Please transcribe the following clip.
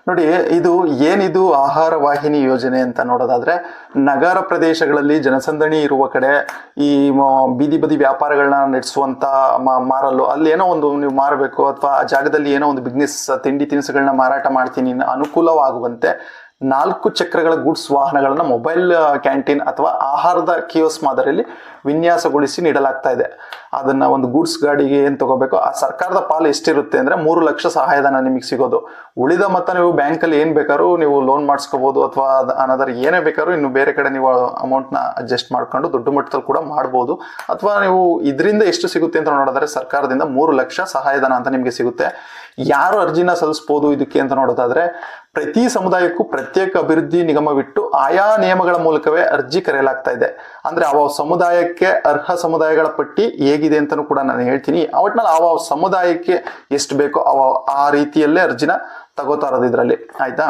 ನೋಡಿ, ಏನಿದು ಆಹಾರ ವಾಹಿನಿ ಯೋಜನೆ ಅಂತ ನೋಡೋದಾದ್ರೆ, ನಗರ ಪ್ರದೇಶಗಳಲ್ಲಿ ಜನಸಂದಣಿ ಇರುವ ಕಡೆ ಈ ಬೀದಿ ಬದಿ ವ್ಯಾಪಾರಗಳನ್ನ ನಡೆಸುವಂತ ಮಾರಲು ಅಲ್ಲಿ ಏನೋ ಒಂದು ನೀವು ಮಾರಬೇಕು ಅಥವಾ ಆ ಜಾಗದಲ್ಲಿ ಏನೋ ಒಂದು ಬಿಸ್ನೆಸ್ ತಿಂಡಿ ತಿನಿಸುಗಳನ್ನ ಮಾರಾಟ ಮಾಡ್ತೀನಿ ಅನುಕೂಲವಾಗುವಂತೆ 4 ಚಕ್ರಗಳ ಗೂಡ್ಸ್ ವಾಹನಗಳನ್ನ ಮೊಬೈಲ್ ಕ್ಯಾಂಟೀನ್ ಅಥವಾ ಆಹಾರದ ಕಿಯೋಸ್ ಮಾದರಿಯಲ್ಲಿ ವಿನ್ಯಾಸಗೊಳಿಸಿ ನೀಡಲಾಗ್ತಾ ಇದೆ. ಅದನ್ನ ಒಂದು ಗೂಡ್ಸ್ ಗಾಡಿಗೆ ಏನ್ ತಗೋಬೇಕು, ಆ ಸರ್ಕಾರದ ಪಾಲು ಎಷ್ಟಿರುತ್ತೆ ಅಂದ್ರೆ 3 ಲಕ್ಷ ಸಹಾಯಧನ ನಿಮಗೆ ಸಿಗೋದು. ಉಳಿದ ಮೊತ್ತ ನೀವು ಬ್ಯಾಂಕಲ್ಲಿ ಏನ್ ಬೇಕಾದ್ರೂ ನೀವು ಲೋನ್ ಮಾಡಿಸ್ಕೋಬಹುದು ಅಥವಾ ಅನದರ್ ಏನೇ ಬೇಕಾದ್ರೂ ಇನ್ನು ಬೇರೆ ಕಡೆ ನೀವು ಅಮೌಂಟ್ನ ಅಡ್ಜಸ್ಟ್ ಮಾಡ್ಕೊಂಡು ದೊಡ್ಡ ಮಟ್ಟದಲ್ಲಿ ಕೂಡ ಮಾಡ್ಬೋದು. ಅಥವಾ ನೀವು ಇದರಿಂದ ಎಷ್ಟು ಸಿಗುತ್ತೆ ಅಂತ ನೋಡೋದಾದ್ರೆ ಸರ್ಕಾರದಿಂದ 3 ಲಕ್ಷ ಸಹಾಯಧನ ಅಂತ ನಿಮಗೆ ಸಿಗುತ್ತೆ. ಯಾರು ಅರ್ಜಿನ ಸಲ್ಲಿಸಬಹುದು ಇದಕ್ಕೆ ಅಂತ ನೋಡೋದಾದ್ರೆ, ಪ್ರತಿ ಸಮುದಾಯಕ್ಕೂ ಪ್ರತ್ಯೇಕ ಅಭಿವೃದ್ಧಿ ನಿಗಮವಿಟ್ಟು ಆಯಾ ನಿಯಮಗಳ ಮೂಲಕವೇ ಅರ್ಜಿ ಕರೆಯಲಾಗ್ತಾ ಇದೆ. ಅಂದ್ರೆ ಅವ ಸಮುದಾಯಕ್ಕೆ ಅರ್ಹ ಸಮುದಾಯಗಳ ಪಟ್ಟಿ ಹೇಗಿದೆ ಅಂತಾನೂ ಕೂಡ ನಾನು ಹೇಳ್ತೀನಿ. ಒಟ್ನಲ್ಲಿ ಅವ ಸಮುದಾಯಕ್ಕೆ ಎಷ್ಟು ಬೇಕೋ ಆ ರೀತಿಯಲ್ಲೇ ಅರ್ಜಿನ ತಗೋತಾ ಇರೋದು ಇದ್ರಲ್ಲಿ, ಆಯ್ತಾ.